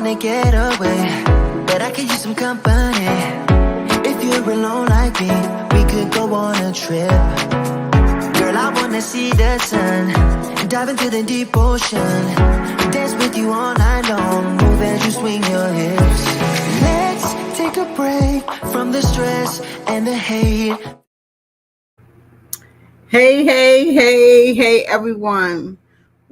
wanna get away, but I could use some company. If you're alone like me, we could go on a trip. Girl, I wanna see the sun, dive into the deep ocean, dance with you all night long, move as you swing your hips. Let's take a break from the stress and the hate. Hey, everyone.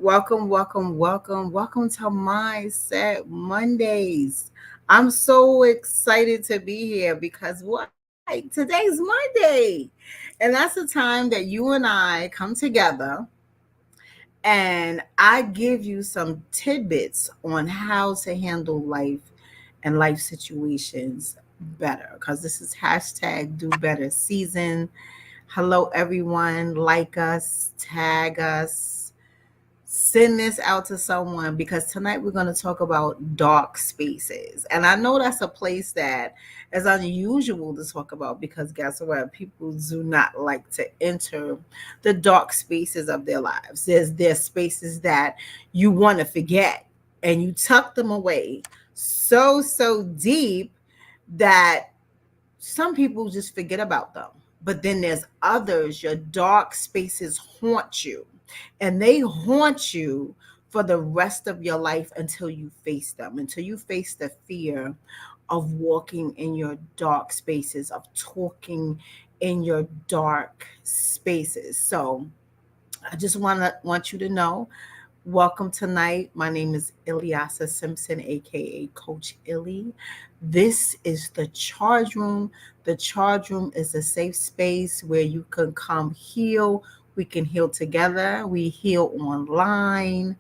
Welcome to Mindset Mondays. I'm so excited to be here because what? Today's Monday. And that's the time that you and I come together and I give you some tidbits on how to handle life and life situations better because this is hashtag do better season. Hello, everyone. Like us, tag us, send this out to someone because tonight we're going to talk about dark spaces. And I know that's a place that is unusual to talk about because guess what? People do not like to enter the dark spaces of their lives. There's spaces that you want to forget and you tuck them away so deep that some people just forget about them. But then there's others, your dark spaces haunt you, and they haunt you for the rest of your life until you face them, until you face the fear of walking in your dark spaces, of talking in your dark spaces. So I just want you to know, welcome tonight. My name is Ilyasa Simpson, aka Coach Illy. This is the Charge Room. The Charge Room is a safe space where you can come heal. We can heal together. We heal online.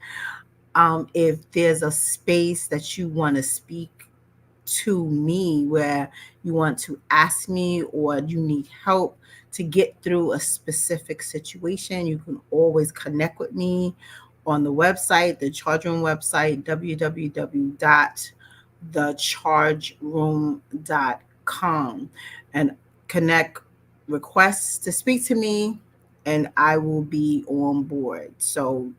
If there's a space that you want to speak to me, where you want to ask me or you need help to get through a specific situation, you can always connect with me on the website, the Charge Room website, www.thechargeroom.com, and connect requests to speak to me, and I will be on board. So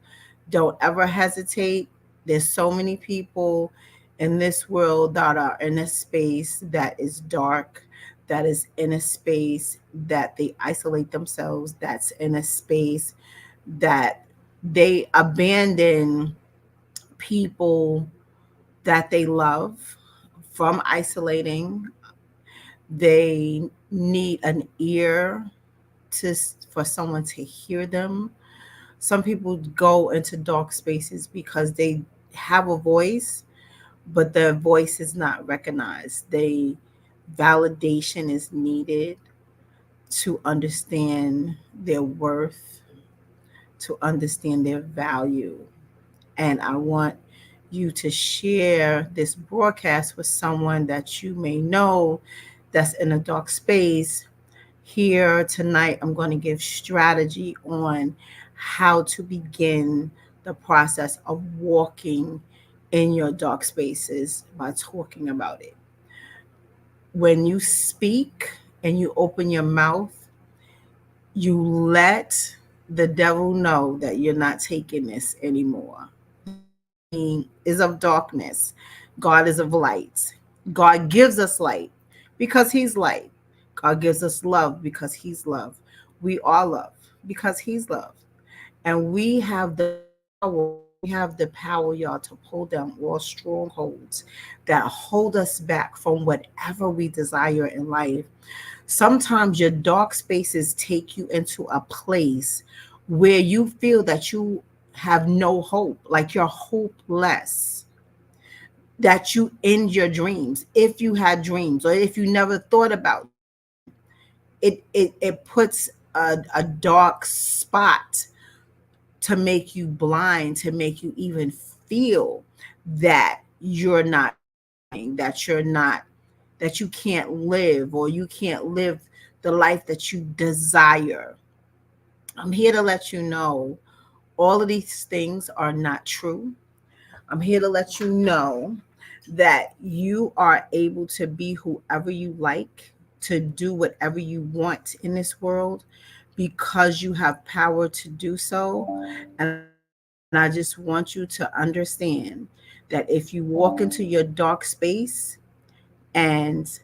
don't ever hesitate. There's so many people in this world that are in a space that is dark, that is in a space that they isolate themselves, that's in a space that they abandon people that they love from isolating. They need an ear to for someone to hear them. Some people go into dark spaces because they have a voice, but their voice is not recognized. They validation is needed to understand their worth, to understand their value. And I want you to share this broadcast with someone that you may know that's in a dark space. Here tonight, I'm going to give strategy on how to begin the process of walking in your dark spaces by talking about it. When you speak and you open your mouth, you let the devil know that you're not taking this anymore. Is of darkness. God is of light. God gives us light because he's light. God gives us love because he's love. We are love because he's love. And we have the power, y'all, to pull down all strongholds that hold us back from whatever we desire in life. Sometimes your dark spaces take you into a place where you feel that you have no hope, like you're hopeless, that you end your dreams. If you had dreams or if you never thought about it puts a dark spot to make you blind, to make you even feel that you're not, that you're not, that you can't live, or you can't live the life that you desire. I'm here to let you know all of these things are not true. I'm here to let you know that you are able to be whoever you like, to do whatever you want in this world because you have power to do so. And I just want you to understand that that if you walk into your dark space and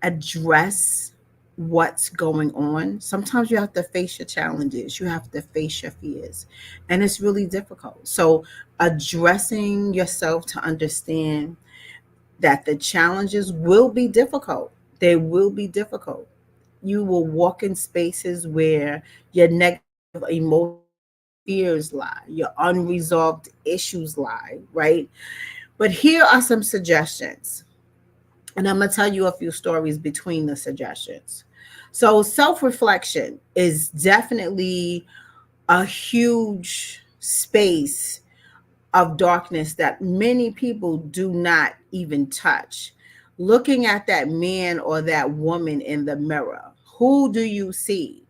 address what's going on, sometimes you have to face your challenges, you have to face your fears, and it's really difficult. So, addressing yourself to understand that the challenges will be difficult. They will be difficult. You will walk in spaces where your negative emotions, your fears lie, your unresolved issues lie, right? But here are some suggestions. And I'm going to tell you a few stories between the suggestions. So, self reflection is definitely a huge space of darkness that many people do not even touch. Looking at that man or that woman in the mirror, who do you see?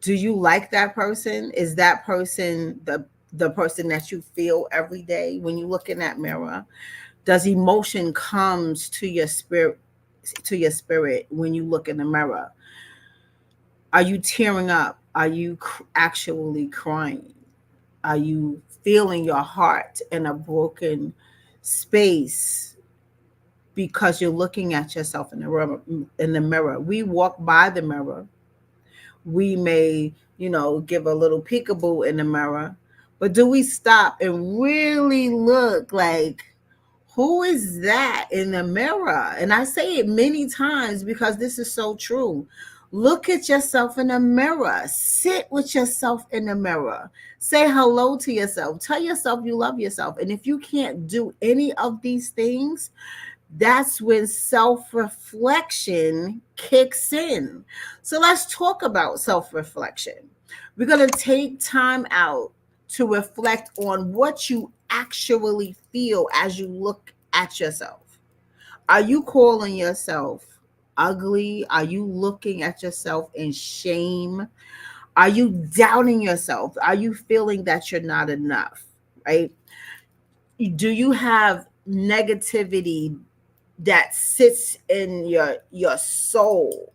Do you like that person? Is that person the person that you feel every day when you look in that mirror? Does emotion comes to your spirit when you look in the mirror? Are you tearing up? Are you actually crying? Are you feeling your heart in a broken space because you're looking at yourself in the mirror? We walk by the mirror. We may, give a little peekaboo in the mirror, but do we stop and really look like, who is that in the mirror? And I say it many times because this is so true. Look at yourself in the mirror. Sit with yourself in the mirror. Say hello to yourself. Tell yourself you love yourself. And if you can't do any of these things, that's when self reflection kicks in. So let's talk about self reflection. We're going to take time out to reflect on what you actually feel as you look at yourself. Are you calling yourself ugly? Are you looking at yourself in shame? Are you doubting yourself? Are you feeling that you're not enough? Right? Do you have negativity that sits in your soul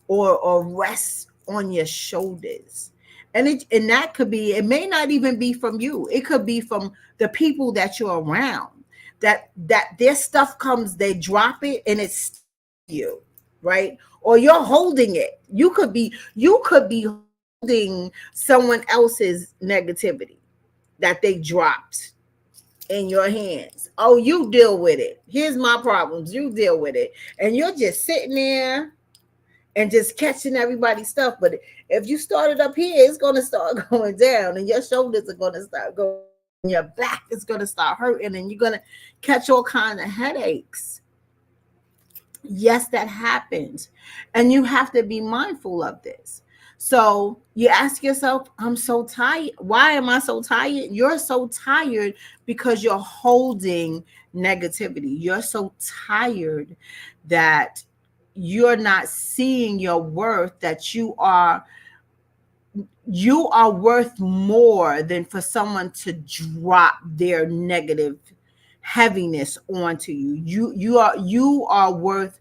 or rests on your shoulders? And that could be, it may not even be from you, it could be from the people that you're around, that their stuff comes, they drop it and it's you, right? Or you're holding it. You could be holding someone else's negativity that they dropped in your hands. Oh, you deal with it. Here's my problems. You deal with it. And you're just sitting there and just catching everybody's stuff. But if you started up here, it's going to start going down, and your shoulders are going to start going down, and your back is going to start hurting, and you're going to catch all kinds of headaches. Yes, that happens. And you have to be mindful of this. So you ask yourself, I'm so tired. Why am I so tired? You're so tired because you're holding negativity. You're so tired that you're not seeing your worth, that you are worth more than for someone to drop their negative heaviness onto you. You are worth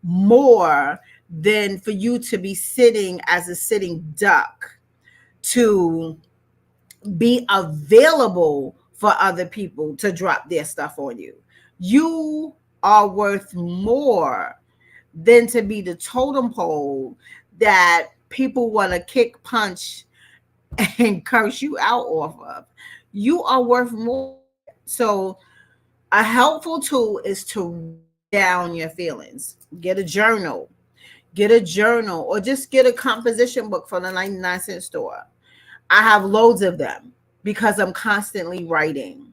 more than for you to be sitting as a sitting duck, to be available for other people to drop their stuff on you. You are worth more than to be the totem pole that people want to kick, punch, and curse you out off of. You are worth more than that. So a helpful tool is to write down your feelings. Get a journal, or just get a composition book from the 99-cent store. I have loads of them because I'm constantly writing.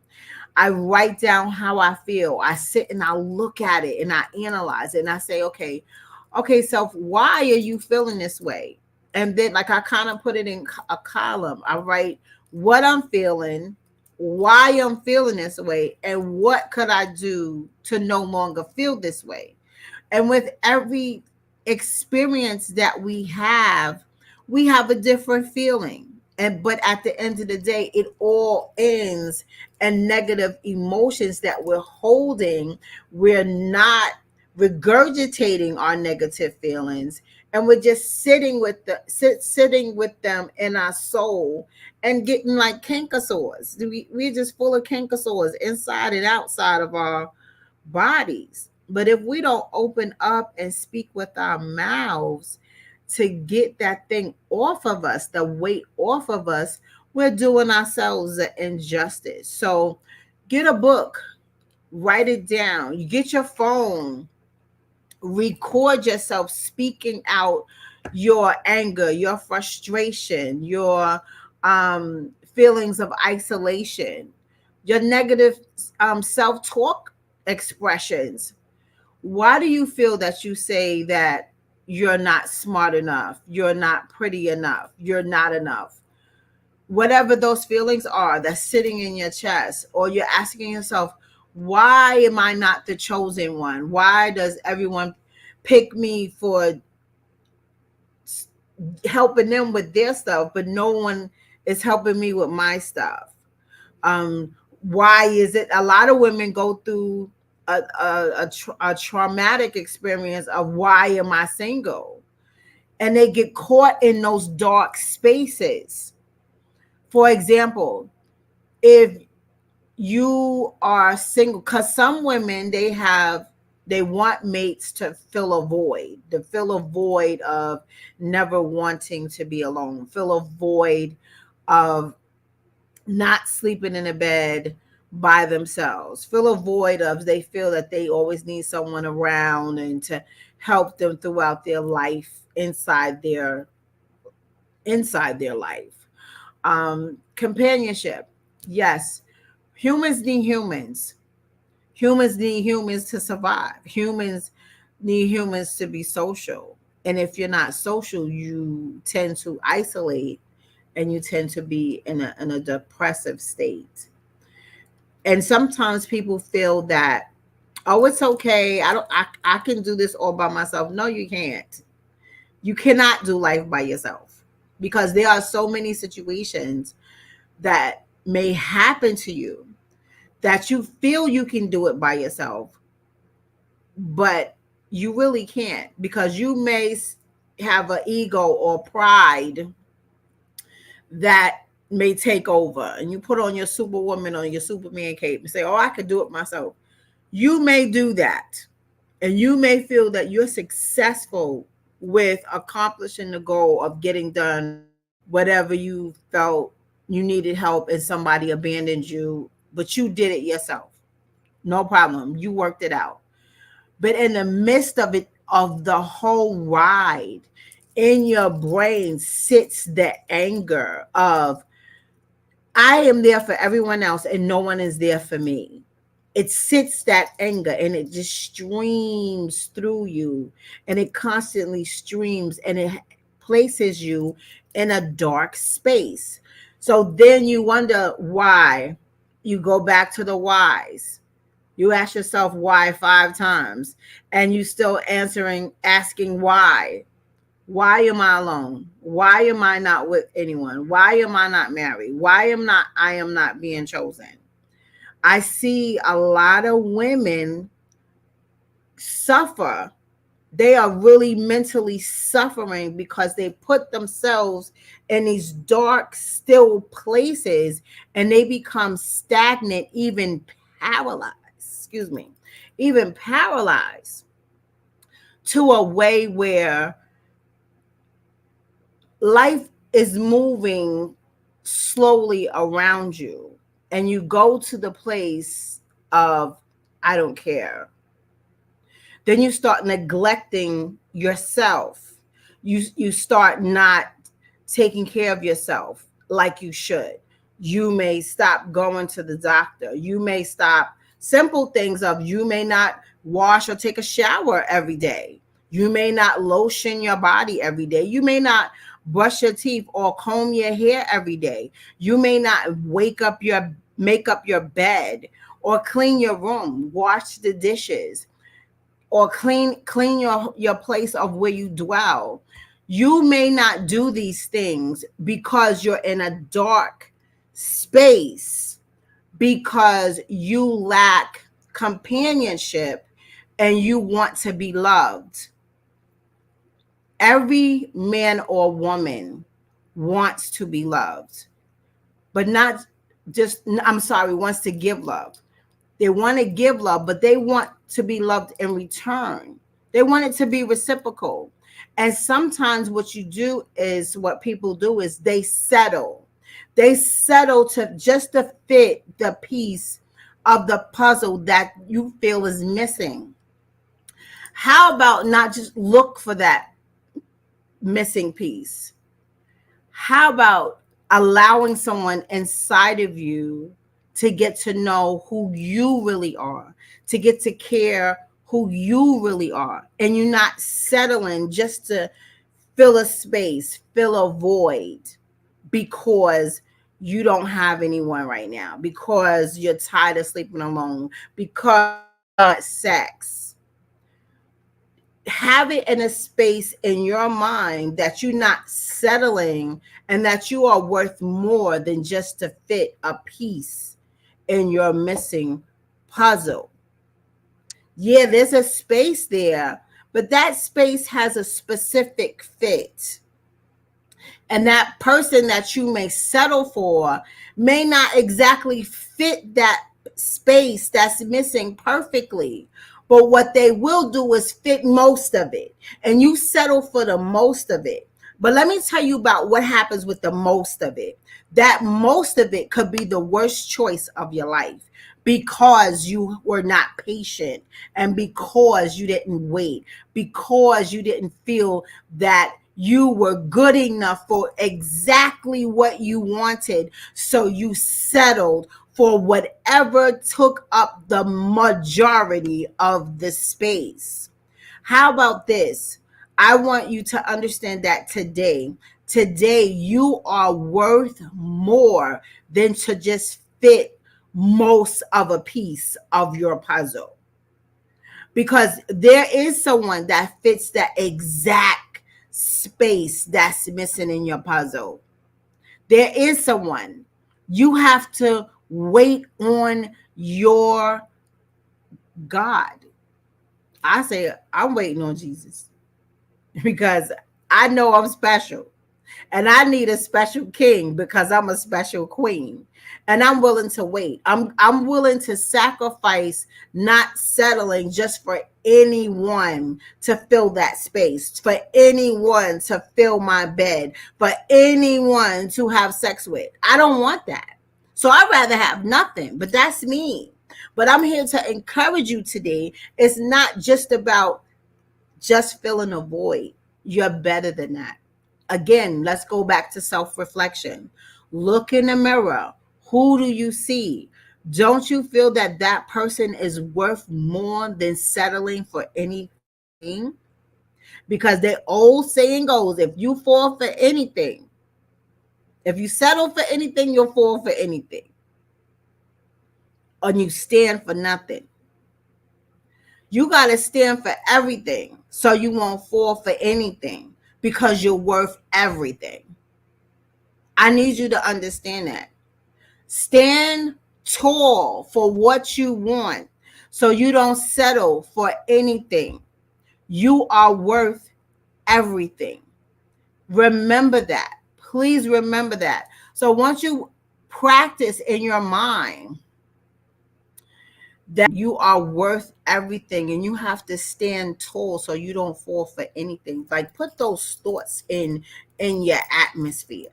I write down how I feel. I sit and I look at it and I analyze it and I say, okay, self, why are you feeling this way? And then, like, I kind of put it in a column. I write what I'm feeling, why I'm feeling this way, and what could I do to no longer feel this way. And with every experience that we have a different feeling. And but at the end of the day, it all ends in negative emotions that we're holding. We're not regurgitating our negative feelings, and we're just sitting with them in our soul and getting like canker sores. We're just full of canker sores inside and outside of our bodies. But if we don't open up and speak with our mouths to get that thing off of us, the weight off of us, we're doing ourselves an injustice. So get a book, write it down. You get your phone, record yourself speaking out your anger, your frustration, your feelings of isolation, your negative self-talk expressions. Why do you feel that you say that you're not smart enough, you're not pretty enough, you're not enough? Whatever those feelings are that's sitting in your chest, or you're asking yourself, why am I not the chosen one? Why does everyone pick me for helping them with their stuff, but no one is helping me with my stuff? Why is it a lot of women go through a traumatic experience of why am I single? And they get caught in those dark spaces. For example, if you are single, because some women they want mates to fill a void of never wanting to be alone, fill a void of not sleeping in a bed by themselves, fill a void of they feel that they always need someone around and to help them throughout their life, inside their life. Companionship, yes. Humans need humans. Humans need humans to survive. Humans need humans to be social. And if you're not social, you tend to isolate and you tend to be in a depressive state. And sometimes people feel that, oh, it's okay. I can do this all by myself. No, you can't. You cannot do life by yourself, because there are so many situations that may happen to you that you feel you can do it by yourself, but you really can't, because you may have an ego or pride that may take over, and you put on your superwoman or your superman cape and say, oh, I could do it myself. You may do that, and you may feel that you're successful with accomplishing the goal of getting done whatever you felt you needed help and somebody abandoned you, but you did it yourself. No problem. You worked it out. But in the midst of it, of the whole ride, in your brain sits the anger of, I am there for everyone else and no one is there for me. It sits that anger and it just streams through you, and it constantly streams and it places you in a dark space. So then you wonder why. You go back to the whys. You ask yourself why 5 times and you still asking why. Why am I alone? Why am I not with anyone? Why am I not married? I am not being chosen? I see a lot of women suffer. They are really mentally suffering because they put themselves in these dark, still places, and they become stagnant, even paralyzed. Excuse me, even paralyzed to a way where life is moving slowly around you, and you go to the place of, I don't care. Then you start neglecting yourself. You start not taking care of yourself like you should. You may stop going to the doctor. You may stop simple things of, you may not wash or take a shower every day. You may not lotion your body every day. You may not brush your teeth or comb your hair every day. You may not make up your bed or clean your room, wash the dishes, or clean your place of where you dwell. You may not do these things because you're in a dark space, because you lack companionship and you want to be loved. Every man or woman wants to be loved, but not just, I'm sorry, wants to give love. They want to give love, but they want to be loved in return. They want it to be reciprocal. And sometimes what you do is, what people do is they settle. They settle to just to fit the piece of the puzzle that you feel is missing. How about not just look for that missing piece? How about allowing someone inside of you to get to know who you really are, to get to care who you really are, and you're not settling just to fill a space, fill a void because you don't have anyone right now, because you're tired of sleeping alone, because you want sex. Have it in a space in your mind that you're not settling and that you are worth more than just to fit a piece in your missing puzzle. Yeah, there's a space there, but that space has a specific fit. And that person that you may settle for may not exactly fit that space that's missing perfectly. But what they will do is fit most of it. And you settle for the most of it. But let me tell you about what happens with the most of it. That most of it could be the worst choice of your life because you were not patient, and because you didn't wait, because you didn't feel that you were good enough for exactly what you wanted. So you settled for whatever took up the majority of the space. How about this? I want you to understand that today you are worth more than to just fit most of a piece of your puzzle. Because there is someone that fits that exact space that's missing in your puzzle. There is someone. You have to wait on your God. I say, I'm waiting on Jesus because I know I'm special. And I need a special king because I'm a special queen. And I'm willing to wait. I'm willing to sacrifice not settling just for anyone to fill that space, for anyone to fill my bed, for anyone to have sex with. I don't want that. So I'd rather have nothing, but that's me. But I'm here to encourage you today. It's not just about just filling a void. You're better than that. Again, let's go back to self-reflection. Look in the mirror. Who do you see? Don't you feel that that person is worth more than settling for anything? Because the old saying goes, if you fall for anything, if you settle for anything, you'll fall for anything. And you stand for nothing. You got to stand for everything so you won't fall for anything, because you're worth everything. I need you to understand that. Stand tall for what you want so you don't settle for anything. You are worth everything. Remember that. Please remember that. So once you practice in your mind that you are worth everything and you have to stand tall so you don't fall for anything, like put those thoughts in your atmosphere.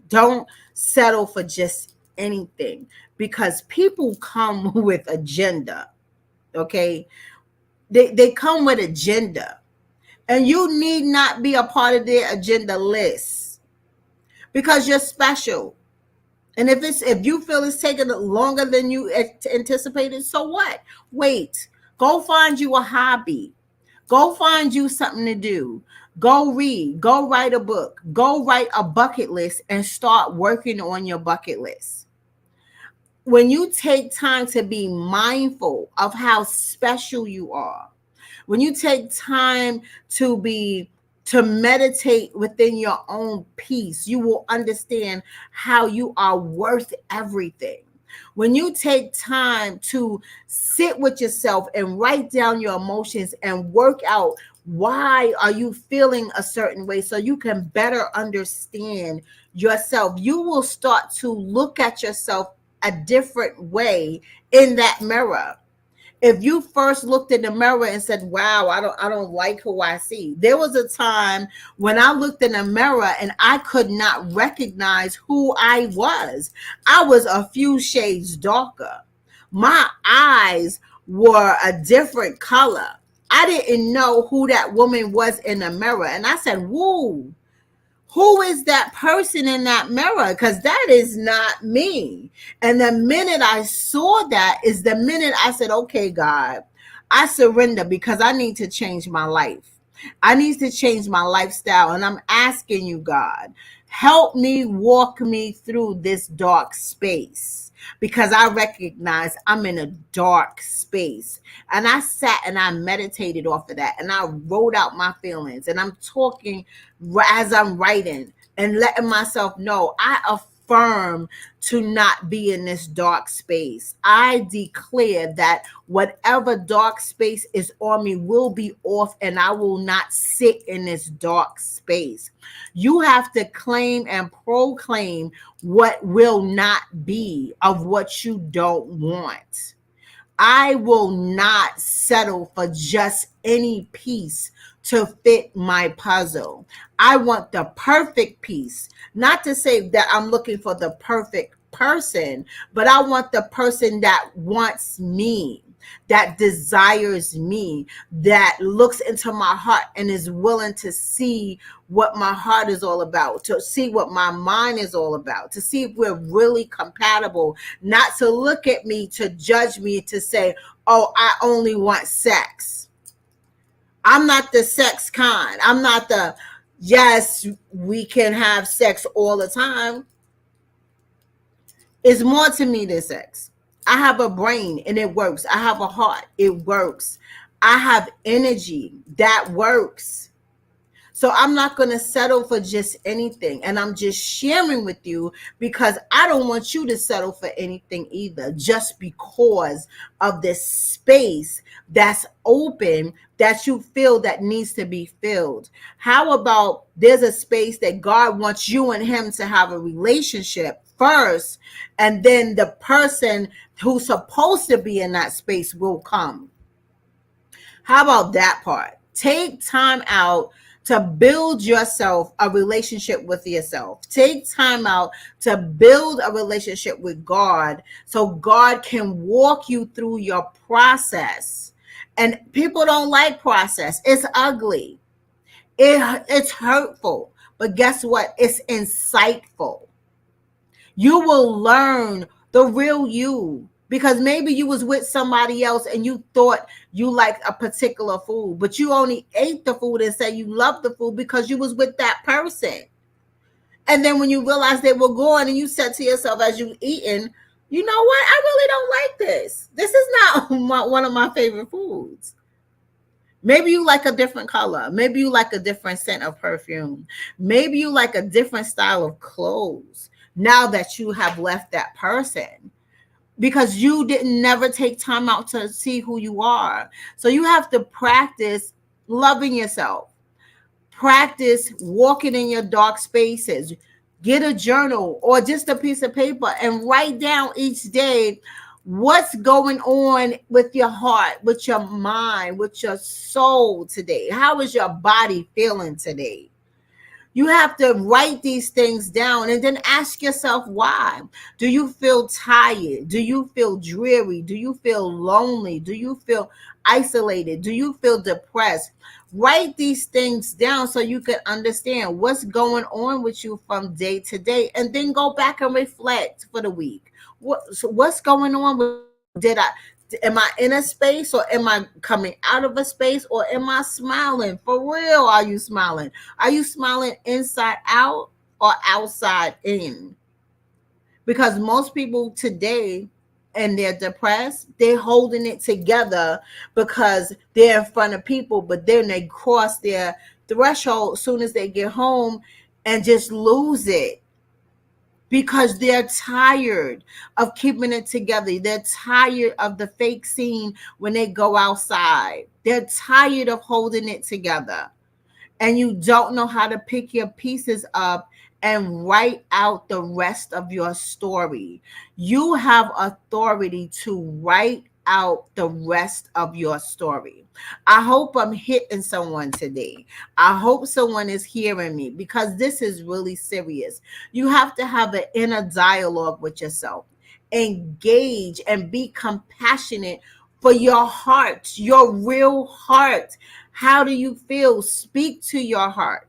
Don't settle for just anything, because people come with agenda. Okay, they come with agenda, and you need not be a part of their agenda list, because you're special. And if you feel it's taking longer than you anticipated, so what? Wait. Go find you a hobby. Go find you something to do. Go read. Go write a book. Go write a bucket list and start working on your bucket list. When you take time to be mindful of how special you are, when you take time to meditate within your own peace, you will understand how you are worth everything. When you take time to sit with yourself and write down your emotions and work out Why are you feeling a certain way, so you can better understand yourself? You will start to look at yourself a different way in that mirror. If you first looked in the mirror and said, wow, I don't like who I see. There was a time when I looked in the mirror and I could not recognize who I was. I was a few shades darker. My eyes were a different color. I didn't know who that woman was in the mirror. And I said, whoa, who is that person in that mirror? Because that is not me. And the minute I saw that is the minute I said, okay, God, I surrender, because I need to change my life. I need to change my lifestyle. And I'm asking you, God, help me, walk me through this dark space, because I recognize I'm in a dark space. And I sat and I meditated off of that, and I wrote out my feelings, and I'm talking as I'm writing and letting myself know I affirm to not be in this dark space. I declare that whatever dark space is on me will be off, and I will not sit in this dark space. You have to claim and proclaim what will not be, of what you don't want. I will not settle for just any piece to fit my puzzle. I want the perfect piece. Not to say that I'm looking for the perfect person, but I want the person that wants me, that desires me, that looks into my heart and is willing to see what my heart is all about, to see what my mind is all about, to see if we're really compatible, not to look at me, to judge me, to say, oh, I only want sex. I'm not the sex kind. I'm not the, yes, we can have sex all the time. It's more to me than sex. I have a brain and it works. I have a heart. It works. I have energy that works. So I'm not going to settle for just anything. And I'm just sharing with you because I don't want you to settle for anything either, just because of this space that's open that you feel that needs to be filled. How about there's a space that God wants you and him to have a relationship first, and then the person who's supposed to be in that space will come. How about that part? Take time out to build yourself a relationship with yourself. Take time out to build a relationship with God, so God can walk you through your process. And people don't like process. It's ugly. It's hurtful. But guess what? It's insightful. You will learn the real you, because maybe you was with somebody else and you thought you liked a particular food, but you only ate the food and said you loved the food because you was with that person. And then when you realized they were gone, and you said to yourself as you eating, you know what, I really don't like this. This is not one of my favorite foods. Maybe you like a different color. Maybe you like a different scent of perfume. Maybe you like a different style of clothes now that you have left that person, because you didn't never take time out to see who you are. So you have to practice loving yourself. Practice walking in your dark spaces. Get a journal or just a piece of paper and write down each day what's going on with your heart, with your mind, with your soul today. How is your body feeling today? You have to write these things down and then ask yourself why. Do you feel tired? Do you feel dreary? Do you feel lonely? Do you feel isolated? Do you feel depressed? Write these things down so you can understand what's going on with you from day to day, and then go back and reflect for the week. What's going on with, did I am I in a space, or am I coming out of a space, or am I smiling? For real, are you smiling? Are you smiling inside out or outside in? Because most people today, and they're depressed, they're holding it together because they're in front of people, but then they cross their threshold as soon as they get home and just lose it, because they're tired of keeping it together. They're tired of the fake scene when they go outside. They're tired of holding it together, and you don't know how to pick your pieces up and write out the rest of your story. You have authority to write out the rest of your story. I hope I'm hitting someone today. I hope someone is hearing me, because this is really serious. You have to have an inner dialogue with yourself. Engage and be compassionate for your heart, your real heart. How do you feel? Speak to your heart.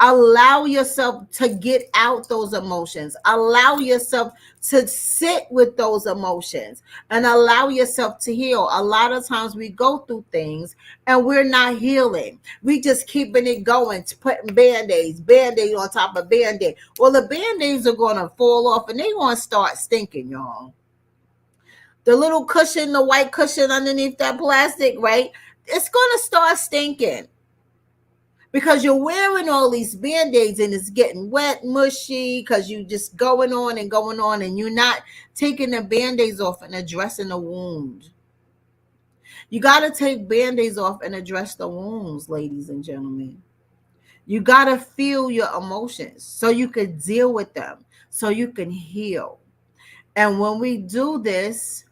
Allow yourself to get out those emotions. Allow yourself to sit with those emotions and allow yourself to heal. A lot of times we go through things and we're not healing. We just keeping it going, putting band-aids, band-aid on top of band-aid. Well, the band-aids are going to fall off and they're going to start stinking, y'all. The little cushion, the white cushion underneath that plastic, right? It's going to start stinking because you're wearing all these band-aids and it's getting wet, mushy, because you just going on and you're not taking the band-aids off and addressing the wound. You got to take band-aids off and address the wounds, ladies and gentlemen. You got to feel your emotions so you can deal with them, so you can heal. And when we do this,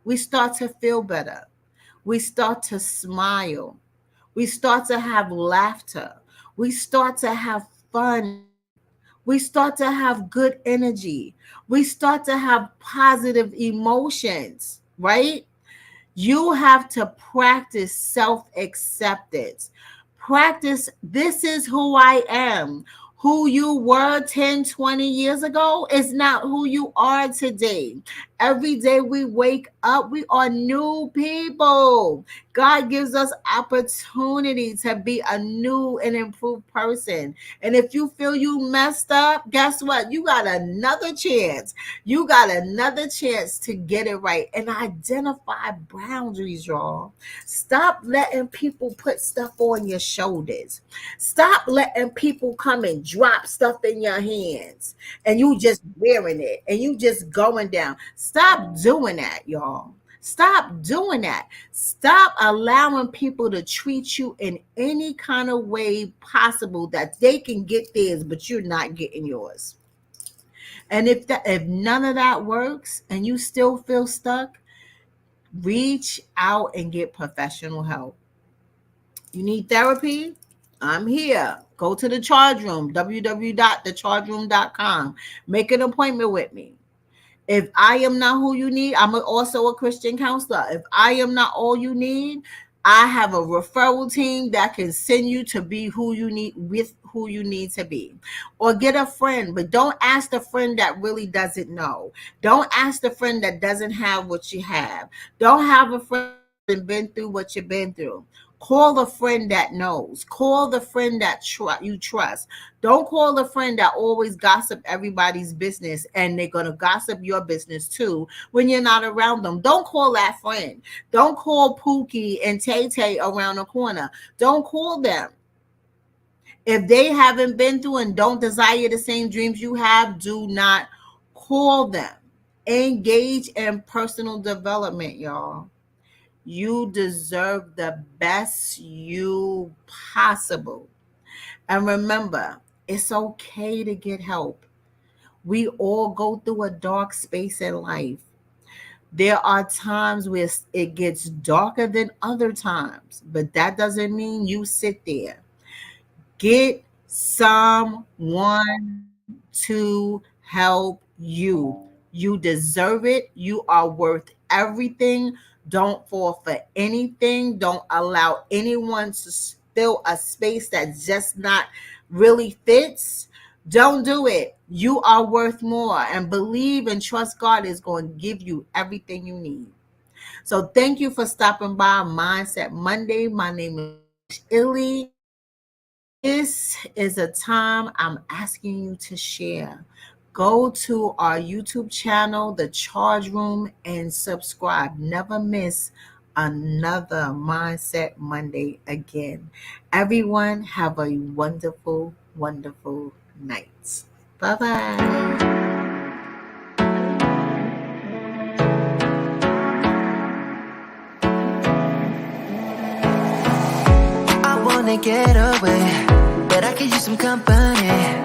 we start to feel better. We start to smile. We start to have laughter. We start to have fun. We start to have good energy. We start to have positive emotions, right? You have to practice self acceptance. Practice, this is who I am. Who you were 10, 20 years ago is not who you are today. Every day we wake up, we are new people. God gives us opportunity to be a new and improved person. And if you feel you messed up, guess what? You got another chance. You got another chance to get it right and identify boundaries, y'all. Stop letting people put stuff on your shoulders. Stop letting people come and drop stuff in your hands and you just wearing it and you just going down. Stop doing that, y'all. Stop doing that. Stop allowing people to treat you in any kind of way possible that they can get theirs, but you're not getting yours. And if none of that works and you still feel stuck, reach out and get professional help. You need therapy? I'm here. Go to the charge room, www.thechargeroom.com. Make an appointment with me. If I am not who you need, I'm also a Christian counselor. If I am not all you need, I have a referral team that can send you to be who you need with who you need to be. Or get a friend, but don't ask the friend that really doesn't know. Don't ask the friend that doesn't have what you have. Don't have a friend that's been through what you've been through. Call the friend that knows. Call the friend that you trust. Don't call the friend that always gossip everybody's business and they're going to gossip your business too when you're not around them. Don't call that friend. Don't call Pookie and Tay Tay around the corner. Don't call them. If they haven't been through and don't desire the same dreams you have, do not call them. Engage in personal development, y'all. You deserve the best you possible. And remember, it's okay to get help. We all go through a dark space in life. There are times where it gets darker than other times, but that doesn't mean you sit there. Get someone to help you. You deserve it. You are worth everything. Don't fall for anything. Don't allow anyone to fill a space that just not really fits. Don't do it. You are worth more, and believe and trust God is going to give you everything you need. So thank you for stopping by Mindset Monday. My name is ILLY. This is a time I'm asking you to share. Go to our YouTube channel, The Charge Room, and subscribe. Never miss another Mindset Monday again. Everyone, have a wonderful, wonderful night. Bye-bye. wanna get away, but I could use some company.